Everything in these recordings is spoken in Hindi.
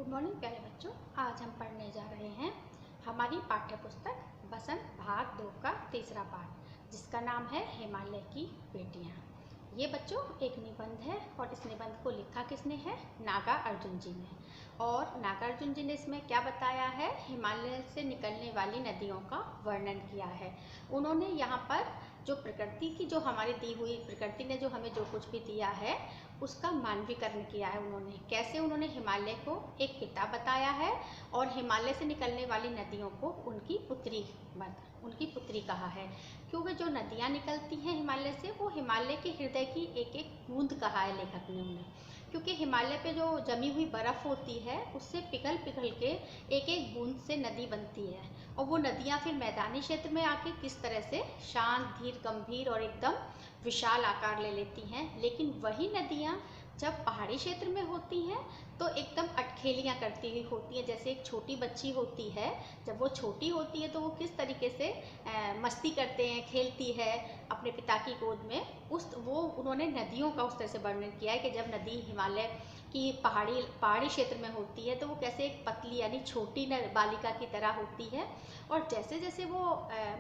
मॉर्निंग प्यारे बच्चों, आज हम पढ़ने जा रहे हैं हमारी पाठ्य पुस्तक बसंत भाग 2 का तीसरा पाठ, जिसका नाम है हिमालय की बेटियां। ये बच्चों एक निबंध है और इस निबंध को लिखा किसने है? नागार्जुन जी ने। और नागार्जुन जी ने इसमें क्या बताया है? हिमालय से निकलने वाली नदियों का वर्णन किया है। उन्होंने यहाँ पर जो प्रकृति की, जो हमारी दी हुई प्रकृति ने जो हमें जो कुछ भी दिया है उसका मानवीकरण किया है। उन्होंने कैसे, उन्होंने हिमालय को एक पिता बताया है और हिमालय से निकलने वाली नदियों को उनकी पुत्री कहा है। क्योंकि जो नदियाँ निकलती हैं हिमालय से, वो हिमालय के हृदय की एक एक बूंद कहा है लेखक ने उन्हें। क्योंकि हिमालय पे जो जमी हुई बर्फ़ होती है उससे पिघल पिघल के एक एक बूंद से नदी बनती है, और वो नदियाँ फिर मैदानी क्षेत्र में आके किस तरह से शांत, धीर, गंभीर और एकदम विशाल आकार ले लेती हैं। लेकिन वही नदियाँ जब पहाड़ी क्षेत्र में होती हैं तो एकदम अटखेलियाँ करती हुई होती हैं। जैसे एक छोटी बच्ची होती है, जब वो छोटी होती है तो वो किस तरीके से मस्ती करते हैं, खेलती है अपने पिता की गोद में, उन्होंने नदियों का उस तरह से वर्णन किया है कि जब नदी हिमालय की पहाड़ी क्षेत्र में होती है तो वो कैसे एक पतली यानी छोटी बालिका की तरह होती है, और जैसे जैसे वो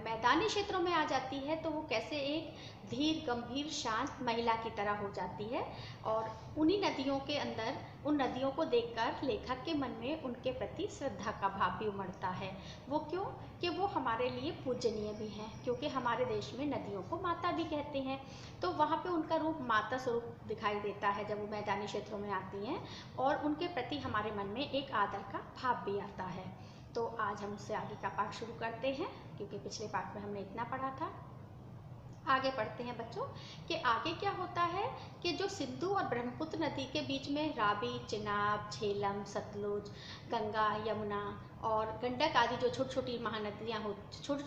मैदानी क्षेत्रों में आ जाती है तो वो कैसे एक धीर, गंभीर, शांत महिला की तरह हो जाती है। और उन्हीं नदियों के अंदर, उन नदियों को देखकर लेखक के मन में उनके प्रति श्रद्धा का भाव भी उमड़ता है। वो क्यों? कि वो हमारे लिए पूजनीय भी हैं, क्योंकि हमारे देश में नदियों को माता भी कहते हैं। तो वहाँ पे उनका रूप माता स्वरूप दिखाई देता है जब वो मैदानी क्षेत्रों में आती हैं, और उनके प्रति हमारे मन में एक आदर का भाव भी आता है। तो आज हम उससे आगे का पाठ शुरू करते हैं, क्योंकि पिछले पाठ में हमने इतना पढ़ा था। आगे पढ़ते हैं बच्चों कि आगे क्या होता है कि जो सिंधु और ब्रह्मपुत्र नदी के बीच में रावी, चिनाब, झेलम, सतलुज, गंगा, यमुना और गंडक आदि जो छोटी छोटी महानदियाँ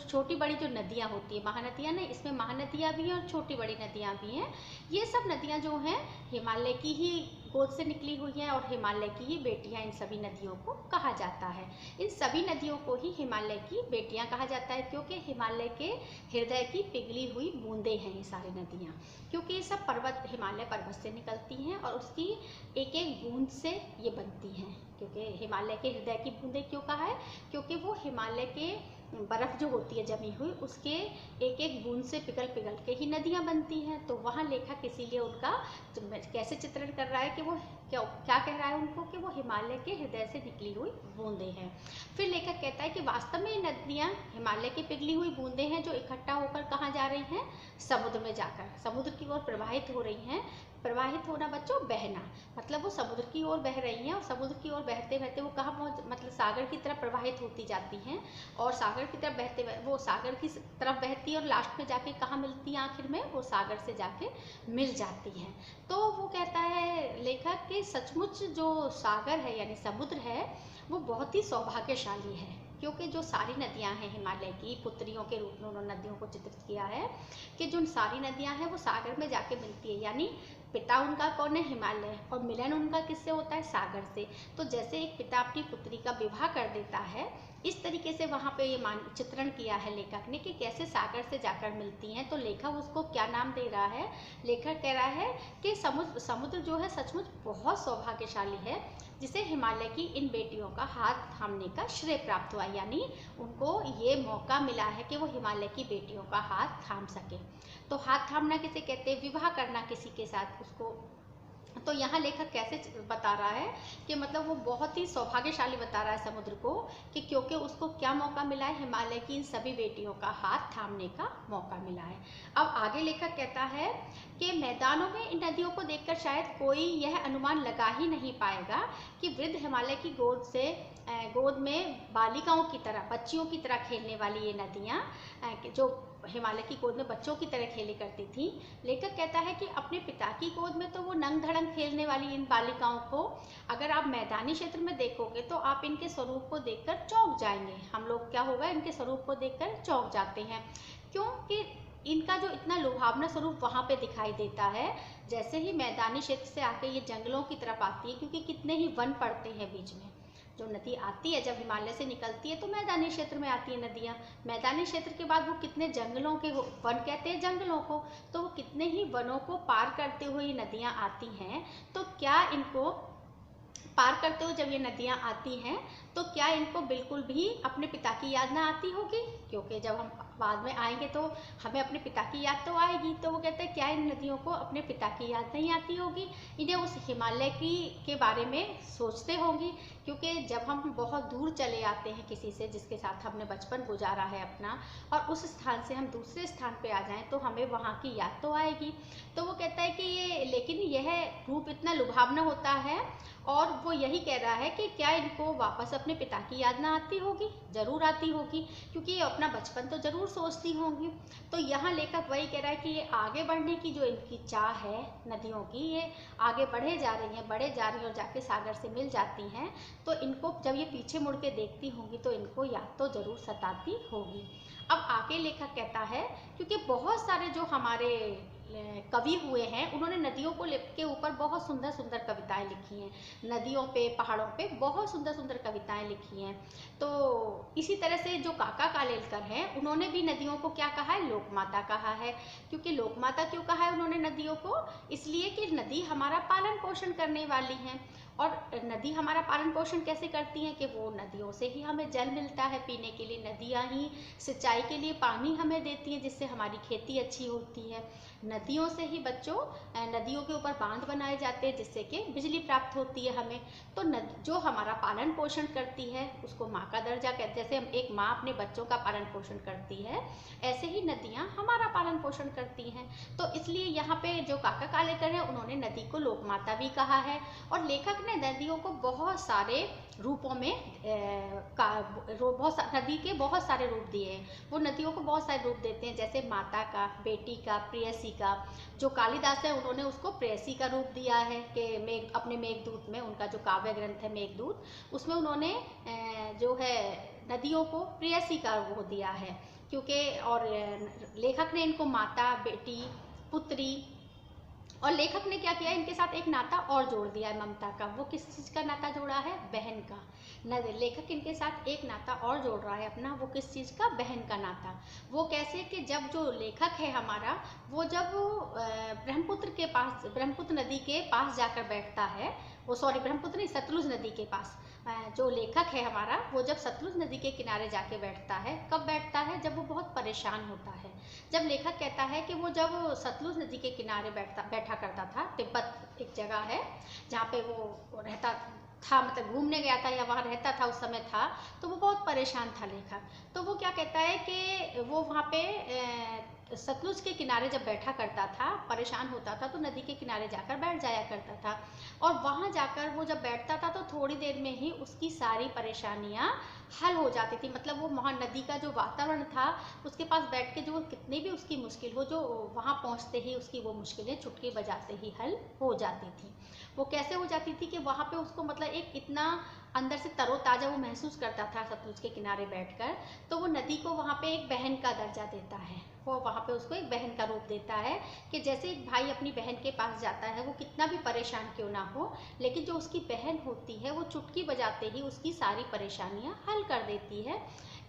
छोटी बड़ी जो नदियाँ होती है, महानदियाँ नहीं, इसमें महानदियाँ भी हैं और छोटी बड़ी नदियाँ भी हैं। ये सब नदियाँ जो हैं हिमालय की ही गोद से निकली हुई हैं और हिमालय की ही बेटियाँ इन सभी नदियों को कहा जाता है। इन सभी नदियों को ही हिमालय की बेटियाँ कहा जाता है, क्योंकि हिमालय के हृदय की पिघली हुई बूंदें हैं ये सारी नदियाँ। क्योंकि ये सब हिमालय पर्वत से निकलती हैं और उसकी एक एक बूंद से ये बनती हैं। क्योंकि हिमालय के हृदय की बूंदें क्यों कहा है? क्योंकि वो हिमालय के बर्फ़ जो होती है जमी हुई, उसके एक एक बूंद से पिघल पिघल के ही नदियाँ बनती हैं। तो वहाँ लेखक इसीलिए उनका कैसे चित्रण कर रहा है कि वो क्या कह रहा है उनको, कि वो हिमालय के हृदय से निकली हुई बूंदें हैं। फिर लेखक कहता है कि वास्तव में ये नदियाँ हिमालय की पिघली हुई बूंदें हैं जो इकट्ठा होकर कहाँ जा रही हैं? समुद्र में जाकर समुद्र की ओर प्रवाहित हो रही हैं। प्रवाहित होना बच्चों, बहना, मतलब वो समुद्र की ओर बह रही हैं, और समुद्र की ओर बहते बहते वो कहाँ मतलब सागर की तरफ प्रवाहित होती जाती हैं, और सागर की तरफ बहते वो सागर की तरफ बहती है और लास्ट में जाके कहाँ मिलती हैं? आखिर में वो सागर से जाके मिल जाती हैं। तो वो कहता है लेखक कि सचमुच जो सागर है यानी समुद्र है वो बहुत ही सौभाग्यशाली है, क्योंकि जो सारी नदियां हैं हिमालय की पुत्रियों के रूप में उन्होंने नदियों को चित्रित किया है कि जो सारी नदियां हैं वो सागर में जाके मिलती है। यानी पिता उनका कौन है? हिमालय, और मिलन उनका किससे होता है? सागर से। तो जैसे एक पिता अपनी पुत्री का विवाह कर देता है, इस तरीके से वहाँ पे ये चित्रण किया है लेखक ने कि कैसे सागर से जाकर मिलती हैं। तो लेखक उसको क्या नाम दे रहा है? लेखक कह रहा है कि समुद्र जो है सचमुच बहुत सौभाग्यशाली है, जिसे हिमालय की इन बेटियों का हाथ थामने का श्रेय प्राप्त हुआ। यानी उनको ये मौका मिला है कि वो हिमालय की बेटियों का हाथ थाम सके। तो हाथ थामना किसे कहते हैं? विवाह करना किसी के साथ उसको। तो यहाँ लेखक कैसे बता रहा है कि मतलब वो बहुत ही सौभाग्यशाली बता रहा है समुद्र को, कि क्योंकि उसको क्या मौका मिला है? हिमालय की इन सभी बेटियों का हाथ थामने का मौका मिला है। अब आगे लेखक कहता है कि मैदानों में इन नदियों को देखकर शायद कोई यह अनुमान लगा ही नहीं पाएगा कि वृद्ध हिमालय की गोद में बालिकाओं की तरह, बच्चियों की तरह खेलने वाली ये नदियाँ जो हिमालय की गोद में बच्चों की तरह खेले करती थी। लेखक कहता है कि अपने पिता की गोद में तो वो नंग धड़ंग खेलने वाली इन बालिकाओं को अगर आप मैदानी क्षेत्र में देखोगे तो आप इनके स्वरूप को देखकर चौंक जाएंगे। हम लोग क्या होगा, इनके स्वरूप को देखकर चौंक जाते हैं। क्योंकि इनका जो इतना लुभावना स्वरूप वहाँ पे दिखाई देता है, जैसे ही मैदानी क्षेत्र से आके ये जंगलों की तरफ आती है, क्योंकि कितने ही वन पड़ते हैं बीच में। जो नदी आती है जब हिमालय से निकलती है तो मैदानी क्षेत्र में आती है नदियाँ। मैदानी क्षेत्र के बाद वो कितने जंगलों के वन कहते हैं जंगलों को, तो वो कितने ही वनों को पार करते हुए नदियाँ आती हैं। तो क्या इनको पार करते हुए जब ये नदियाँ आती हैं तो क्या इनको बिल्कुल भी अपने पिता की याद ना आती होगी? क्योंकि जब हम बाद में आएंगे तो हमें अपने पिता की याद तो आएगी। तो वो कहते हैं क्या इन नदियों को अपने पिता की याद नहीं आती होगी? इन्हें उस हिमालय के बारे में सोचते होंगी, क्योंकि जब हम बहुत दूर चले आते हैं किसी से जिसके साथ हमने बचपन गुजारा है अपना, और उस स्थान से हम दूसरे स्थान पे आ जाएं तो हमें वहाँ की याद तो आएगी। तो वो कहता है कि ये, लेकिन यह रूप इतना लुभावना होता है, और वो यही कह रहा है कि क्या इनको वापस अपने पिता की याद ना आती होगी? जरूर आती होगी, क्योंकि ये अपना बचपन तो जरूर सोचती होंगी। तो यहाँ लेखक वही कह रहा है कि ये आगे बढ़ने की जो इनकी चाह है नदियों की, ये आगे बढ़े जा रही हैं, बढ़े जा रही हैं, और जाके सागर से मिल जाती हैं। तो इनको जब ये पीछे मुड़ के देखती होंगी तो इनको याद तो जरूर सताती होगी। अब आगे लेखक कहता है, क्योंकि बहुत सारे जो हमारे कवि हुए हैं उन्होंने नदियों को के ऊपर बहुत सुंदर सुंदर कविताएं लिखी हैं, नदियों पे, पहाड़ों पे बहुत सुंदर सुंदर कविताएं लिखी हैं। तो इसी तरह से जो काका कालेलकर हैं उन्होंने भी नदियों को क्या कहा है? लोकमाता कहा है। क्योंकि लोकमाता क्यों कहा है उन्होंने नदियों को? इसलिए कि नदी हमारा पालन पोषण करने वाली है। और नदी हमारा पालन पोषण कैसे करती हैं? कि वो नदियों से ही हमें जल मिलता है पीने के लिए, नदियाँ ही सिंचाई के लिए पानी हमें देती हैं, जिससे हमारी खेती अच्छी होती है। नदियों से ही बच्चों, नदियों के ऊपर बांध बनाए जाते हैं जिससे कि बिजली प्राप्त होती है हमें। तो जो हमारा पालन पोषण करती है उसको माँ का दर्जा कहते हैं। जैसे हम एक माँ अपने बच्चों का पालन पोषण करती है, ऐसे ही नदियाँ हमारा पालन पोषण करती हैं। तो इसलिए यहाँ पे जो काका कालेलकर हैं उन्होंने नदी को लोकमाता भी कहा है। और लेखक ने नदियों को बहुत सारे रूपों में नदी के बहुत सारे रूप दिए हैं। वो नदियों को बहुत सारे रूप देते हैं, जैसे माता का, बेटी का, प्रेयसी का। जो कालिदास है उन्होंने उसको प्रेयसी का रूप दिया है कि अपने मेघदूत में, उनका जो काव्य ग्रंथ है मेघदूत, उसमें उन्होंने जो है नदियों को प्रेयसी का वो दिया है। क्योंकि और लेखक ने इनको माता, बेटी, पुत्री, और लेखक ने क्या किया, इनके साथ एक नाता और जोड़ दिया है ममता का। वो किस चीज़ का नाता जोड़ा है? बहन का। लेखक इनके साथ एक नाता और जोड़ रहा है अपना, वो किस चीज़ का? बहन का नाता। वो कैसे कि जब जो लेखक है हमारा, वो जब ब्रह्मपुत्र के पास, ब्रह्मपुत्र नदी के पास जाकर बैठता है, वो सॉरी ब्रह्मपुत्र नहीं, सतलुज नदी के पास, जो लेखक है हमारा वो जब सतलुज नदी के किनारे जाके बैठता है, कब बैठता है? जब वो बहुत परेशान होता है। जब लेखक कहता है कि वो जब सतलुज नदी के किनारे बैठा करता था, तिब्बत एक जगह है जहाँ पे वो रहता था, मतलब घूमने गया था या वहाँ रहता था उस समय था, तो वो बहुत परेशान था लेखक। तो वो क्या कहता है कि वो वहाँ पे सतलुज के किनारे जब बैठा करता था, परेशान होता था, तो नदी के किनारे जाकर बैठ जाया करता था। और वहाँ जाकर वो जब बैठता था तो थोड़ी देर में ही उसकी सारी परेशानियाँ हल हो जाती थी। मतलब वो वहाँ नदी का जो वातावरण था, उसके पास बैठ के जो कितनी भी उसकी मुश्किल हो, जो वहाँ पहुँचते ही उसकी वो मुश्किलें चुटकी बजाते ही हल हो जाती थी। वो कैसे हो जाती थी कि वहाँ पे उसको मतलब एक इतना अंदर से तरोताज़ा वो महसूस करता था सतलुज के किनारे बैठकर। तो वो नदी को वहाँ पे एक बहन का दर्जा देता है, वो वहाँ पे उसको एक बहन का रूप देता है कि जैसे एक भाई अपनी बहन के पास जाता है, वो कितना भी परेशान क्यों ना हो, लेकिन जो उसकी बहन होती है वो चुटकी बजाते ही उसकी सारी परेशानियाँ हल कर देती है।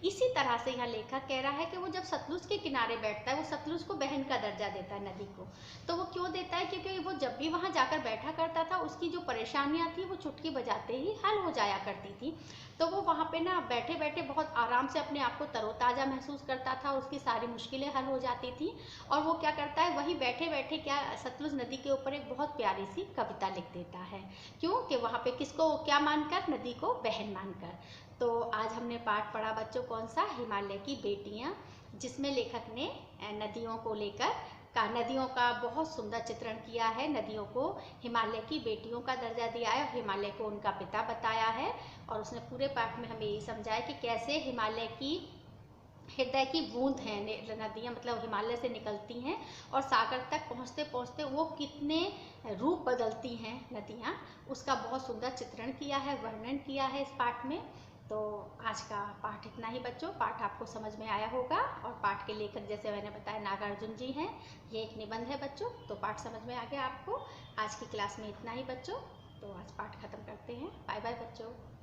इसी तरह से यहाँ लेखक कह रहा है कि वो जब सतलुज के किनारे बैठता है, वो सतलुज को बहन का दर्जा देता है नदी को। तो वो क्यों देता है? क्योंकि वो जब भी वहाँ जाकर बैठा करता था, उसकी जो परेशानियाँ थी वो चुटकी बजाते ही हल हो जाया करती थी। तो वो वहाँ पे ना बैठे बैठे बहुत आराम से अपने आप को तरोताज़ा महसूस करता था, उसकी सारी मुश्किलें हल हो जाती थी। और वो क्या करता है, वहीं बैठे बैठे क्या सतलुज नदी के ऊपर एक बहुत प्यारी सी कविता लिख देता है। क्यों? कि वहाँ पे किसको क्या मानकर? नदी को बहन मानकर। तो आज हमने पाठ पढ़ा बच्चों कौन सा? हिमालय की बेटियाँ, जिसमें लेखक ने नदियों को लेकर नदियों का बहुत सुंदर चित्रण किया है। नदियों को हिमालय की बेटियों का दर्जा दिया है, हिमालय को उनका पिता बताया है। और उसने पूरे पाठ में हमें यही समझाया कि कैसे हिमालय की हृदय की बूंद हैं नदियाँ, मतलब हिमालय से निकलती हैं और सागर तक पहुँचते पहुँचते वो कितने रूप बदलती हैं नदियाँ, उसका बहुत सुंदर चित्रण किया है, वर्णन किया है इस पाठ में। तो आज का पाठ इतना ही बच्चों। पाठ आपको समझ में आया होगा। और पाठ के लेखक जैसे मैंने बताया नागार्जुन जी हैं। ये एक निबंध है बच्चों, तो पाठ समझ में आ गया आपको। आज की क्लास में इतना ही बच्चों, तो आज पाठ खत्म करते हैं। बाय बाय बच्चों।